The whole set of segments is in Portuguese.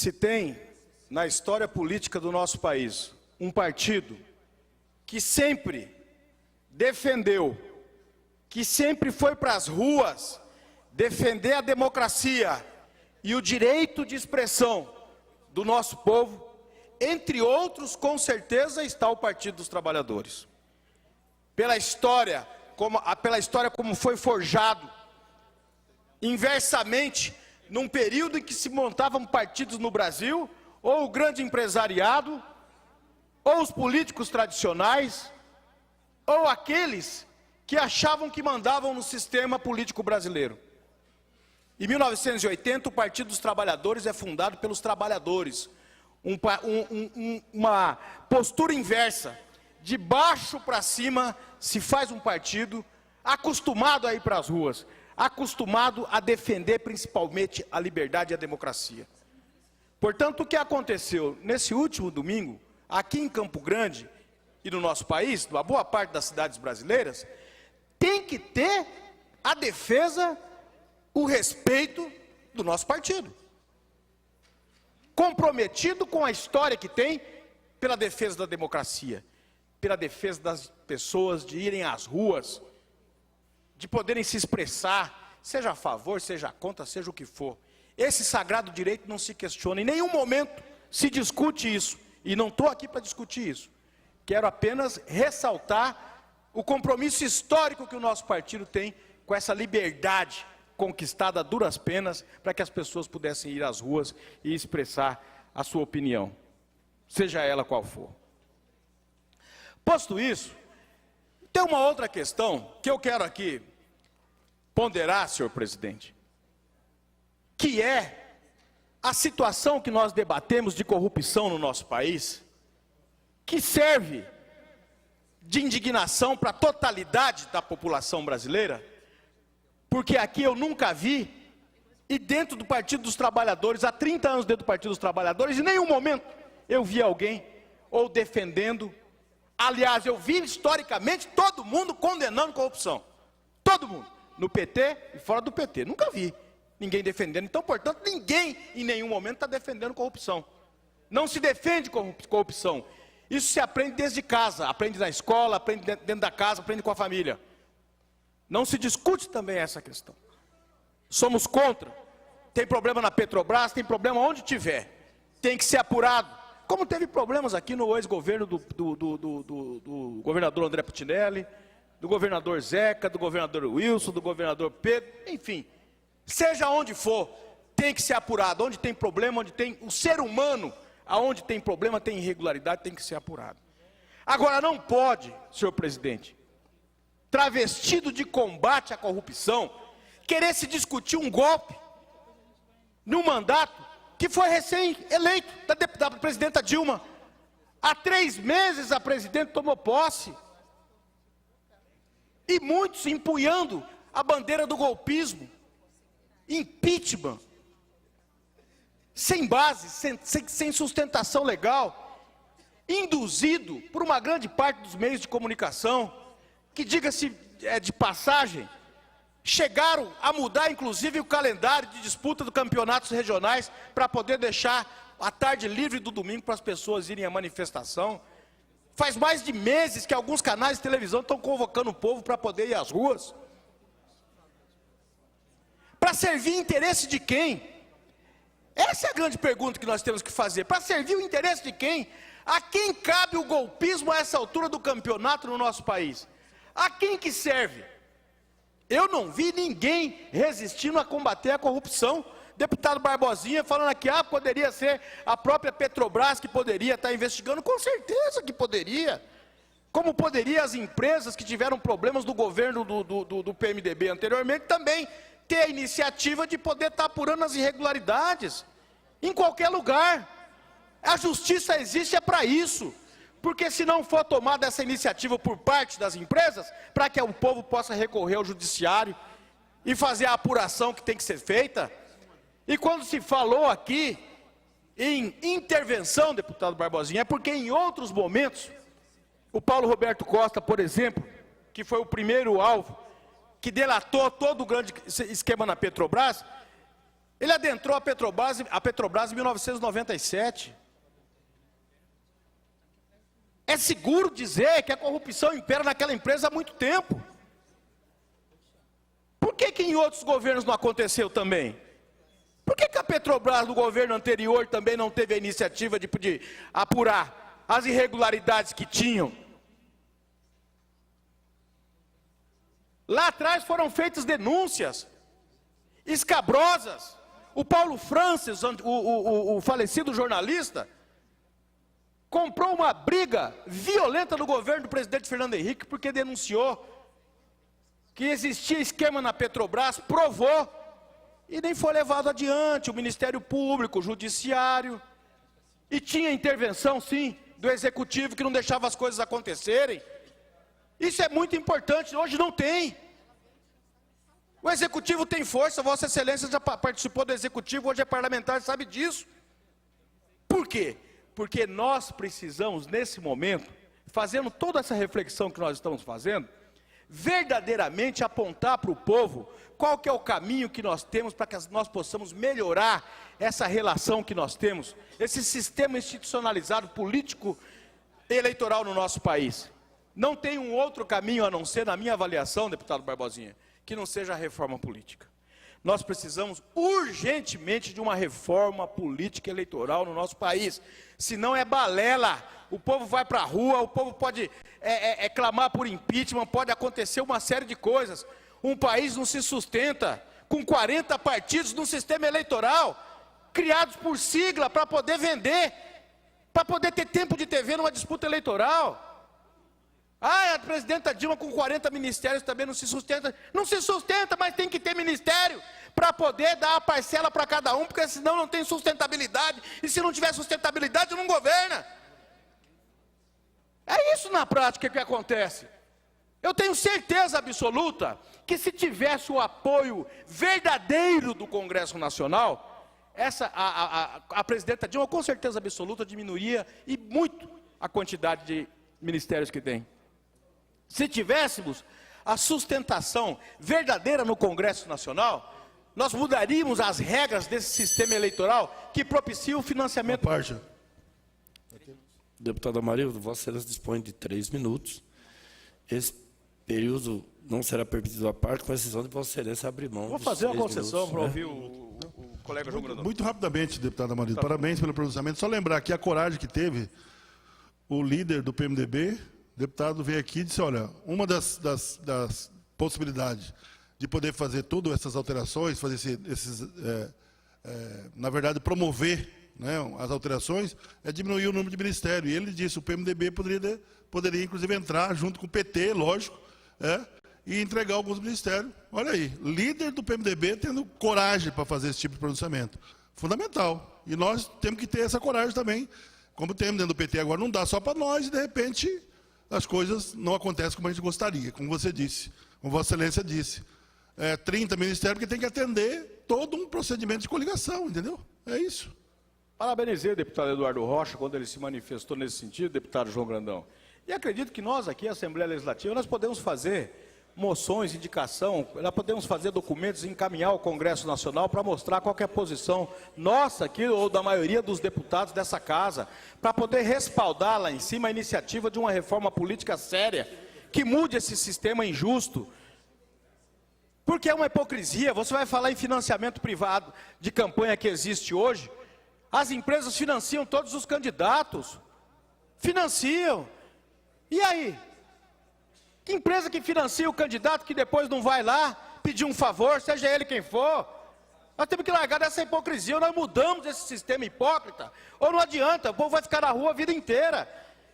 Se tem, na história política do nosso país, um partido que sempre defendeu, que sempre foi para as ruas defender a democracia e o direito de expressão do nosso povo, entre outros, com certeza, está o Partido dos Trabalhadores. Pela história como foi forjado, inversamente, num período em que se montavam partidos no Brasil, ou o grande empresariado, ou os políticos tradicionais, ou aqueles que achavam que mandavam no sistema político brasileiro. Em 1980, o Partido dos Trabalhadores é fundado pelos trabalhadores. Uma postura inversa, de baixo para cima se faz um partido acostumado a ir para as ruas, acostumado a defender principalmente a liberdade e a democracia. Portanto, o que aconteceu nesse último domingo, aqui em Campo Grande e no nosso país, na boa parte das cidades brasileiras, tem que ter a defesa, o respeito do nosso partido. Comprometido com a história que tem pela defesa da democracia, pela defesa das pessoas de irem às ruas, de poderem se expressar, seja a favor, seja contra, seja o que for. Esse sagrado direito não se questiona, em nenhum momento se discute isso, e não estou aqui para discutir isso. Quero apenas ressaltar o compromisso histórico que o nosso partido tem com essa liberdade conquistada a duras penas, para que as pessoas pudessem ir às ruas e expressar a sua opinião, seja ela qual for. Posto isso, tem uma outra questão que eu quero aqui ponderar, senhor presidente, que é a situação que nós debatemos de corrupção no nosso país, que serve de indignação para a totalidade da população brasileira, porque aqui eu nunca vi, e dentro do Partido dos Trabalhadores, há 30 anos dentro do Partido dos Trabalhadores, em nenhum momento eu vi alguém ou defendendo. Aliás, eu vi historicamente todo mundo condenando corrupção. Todo mundo. No PT e fora do PT. Nunca vi ninguém defendendo. Então, portanto, ninguém em nenhum momento está defendendo corrupção. Não se defende corrupção. Isso se aprende desde casa. Aprende na escola, aprende dentro da casa, aprende com a família. Não se discute também essa questão. Somos contra. Tem problema na Petrobras, tem problema onde tiver. Tem que ser apurado. Como teve problemas aqui no ex-governo do governador André Putinelli, do governador Zeca, do governador Wilson, do governador Pedro, enfim. Seja onde for, tem que ser apurado. Onde tem problema, onde tem o ser humano, aonde tem problema, tem irregularidade, tem que ser apurado. Agora, não pode, senhor presidente, travestido de combate à corrupção, querer se discutir um golpe no mandato que foi recém-eleito da presidenta Dilma. Há 3 meses a presidente tomou posse. E muitos empunhando a bandeira do golpismo. Impeachment. Sem base, sem sustentação legal. Induzido por uma grande parte dos meios de comunicação, que, diga-se de passagem, chegaram a mudar, inclusive, o calendário de disputa dos campeonatos regionais para poder deixar a tarde livre do domingo para as pessoas irem à manifestação. Faz mais de meses que alguns canais de televisão estão convocando o povo para poder ir às ruas. Para servir interesse de quem? Essa é a grande pergunta que nós temos que fazer. Para servir o interesse de quem? A quem cabe o golpismo a essa altura do campeonato no nosso país? A quem que serve? Eu não vi ninguém resistindo a combater a corrupção. Deputado Barbosinha falando aqui, poderia ser a própria Petrobras que poderia estar investigando. Com certeza que poderia. Como poderia as empresas que tiveram problemas do governo do PMDB anteriormente também ter a iniciativa de poder estar apurando as irregularidades. Em qualquer lugar. A justiça existe para isso. Porque se não for tomada essa iniciativa por parte das empresas, para que o povo possa recorrer ao judiciário e fazer a apuração que tem que ser feita. E quando se falou aqui em intervenção, deputado Barbosinha, é porque em outros momentos, o Paulo Roberto Costa, por exemplo, que foi o primeiro alvo, que delatou todo o grande esquema na Petrobras, Ele adentrou a Petrobras em 1997. É seguro dizer que a corrupção impera naquela empresa há muito tempo. Por que em outros governos não aconteceu também? Por que a Petrobras no governo anterior também não teve a iniciativa de apurar as irregularidades que tinham? Lá atrás foram feitas denúncias escabrosas. O Paulo Francis, o falecido jornalista, comprou uma briga violenta no governo do presidente Fernando Henrique, porque denunciou que existia esquema na Petrobras, provou, e nem foi levado adiante. O Ministério Público, o Judiciário, e tinha intervenção, sim, do Executivo, que não deixava as coisas acontecerem. Isso é muito importante, hoje não tem. O Executivo tem força, Vossa Excelência já participou do Executivo, hoje é parlamentar, sabe disso. Por quê? Porque nós precisamos, nesse momento, fazendo toda essa reflexão que nós estamos fazendo, verdadeiramente apontar para o povo qual que é o caminho que nós temos para que nós possamos melhorar essa relação que nós temos, esse sistema institucionalizado, político, eleitoral no nosso país. Não tem um outro caminho a não ser, na minha avaliação, deputado Barbosinha, que não seja a reforma política. Nós precisamos urgentemente de uma reforma política eleitoral no nosso país. Senão é balela. O povo vai para a rua, o povo pode clamar por impeachment, pode acontecer uma série de coisas. Um país não se sustenta com 40 partidos num sistema eleitoral, criados por sigla para poder vender, para poder ter tempo de TV numa disputa eleitoral. Ah, a presidenta Dilma com 40 ministérios também não se sustenta. Não se sustenta, mas tem que ter ministério para poder dar a parcela para cada um, porque senão não tem sustentabilidade. E se não tiver sustentabilidade, não governa. É isso na prática que acontece. Eu tenho certeza absoluta que se tivesse o apoio verdadeiro do Congresso Nacional, a presidenta Dilma com certeza absoluta diminuiria e muito a quantidade de ministérios que tem. Se tivéssemos a sustentação verdadeira no Congresso Nacional, nós mudaríamos as regras desse sistema eleitoral que propicia o financiamento. Deputada Maria, Vossa Excelência dispõe de 3 minutos. Esse período não será permitido à parte, com exceção de Vossa Excelência abrir mão. Vou fazer uma concessão para ouvir o colega João Grandão. Muito rapidamente, deputada Maria, parabéns pelo pronunciamento. Só lembrar que a coragem que teve o líder do PMDB, deputado, veio aqui e disse, olha, uma das possibilidades de poder fazer todas essas alterações, fazer na verdade, promover, né, as alterações, é diminuir o número de ministérios. E ele disse, o PMDB poderia inclusive entrar junto com o PT, lógico, e entregar alguns ministérios. Olha aí, líder do PMDB tendo coragem para fazer esse tipo de pronunciamento. Fundamental. E nós temos que ter essa coragem também, como temos dentro do PT agora. Não dá só para nós e, de repente, as coisas não acontecem como a gente gostaria, como você disse, como Vossa Excelência disse. 30 ministérios que tem que atender todo um procedimento de coligação, entendeu? É isso. Parabenizei o deputado Eduardo Rocha quando ele se manifestou nesse sentido, deputado João Grandão. E acredito que nós aqui, a Assembleia Legislativa, nós podemos fazer moções, indicação, nós podemos fazer documentos e encaminhar ao Congresso Nacional para mostrar qual que é a posição nossa aqui, ou da maioria dos deputados dessa casa, para poder respaldar lá em cima a iniciativa de uma reforma política séria, que mude esse sistema injusto. Porque é uma hipocrisia. Você vai falar em financiamento privado de campanha que existe hoje, as empresas financiam todos os candidatos, financiam. E aí? Que empresa que financia o candidato que depois não vai lá pedir um favor, seja ele quem for? Nós temos que largar dessa hipocrisia, ou nós mudamos esse sistema hipócrita, ou não adianta, o povo vai ficar na rua a vida inteira.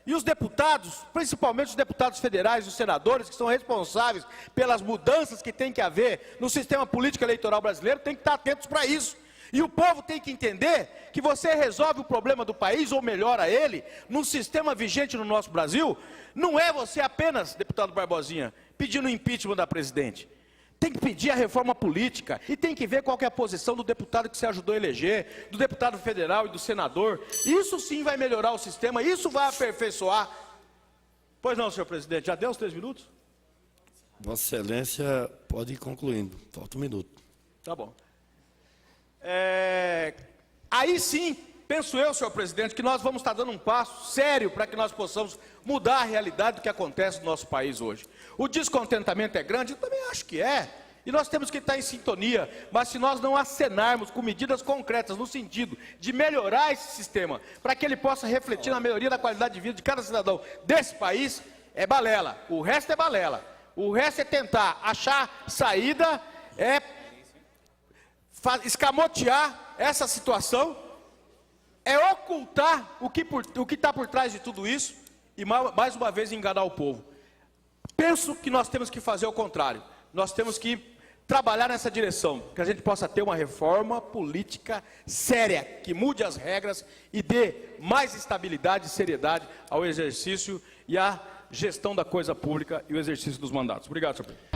E os deputados, principalmente os deputados federais, os senadores, que são responsáveis pelas mudanças que tem que haver no sistema político eleitoral brasileiro, têm que estar atentos para isso. E o povo tem que entender que você resolve o problema do país, ou melhora ele, no sistema vigente no nosso Brasil, não é você apenas, deputado Barbosinha, pedindo o impeachment da presidente. Tem que pedir a reforma política e tem que ver qual que é a posição do deputado que você ajudou a eleger, do deputado federal e do senador. Isso sim vai melhorar o sistema, isso vai aperfeiçoar. Pois não, senhor presidente, já deu os 3 minutos? Vossa Excelência pode ir concluindo, falta 1 minuto. Tá bom. Aí sim, penso eu, senhor presidente, que nós vamos estar dando um passo sério para que nós possamos mudar a realidade do que acontece no nosso país hoje. O descontentamento é grande? Eu também acho que é. E nós temos que estar em sintonia, mas se nós não acenarmos com medidas concretas no sentido de melhorar esse sistema, para que ele possa refletir na melhoria da qualidade de vida de cada cidadão desse país, é balela. O resto é balela. O resto é tentar achar saída, escamotear essa situação, ocultar o que está por trás de tudo isso e, mais uma vez, enganar o povo. Penso que nós temos que fazer o contrário. Nós temos que trabalhar nessa direção, que a gente possa ter uma reforma política séria, que mude as regras e dê mais estabilidade e seriedade ao exercício e à gestão da coisa pública e o exercício dos mandatos. Obrigado, senhor presidente.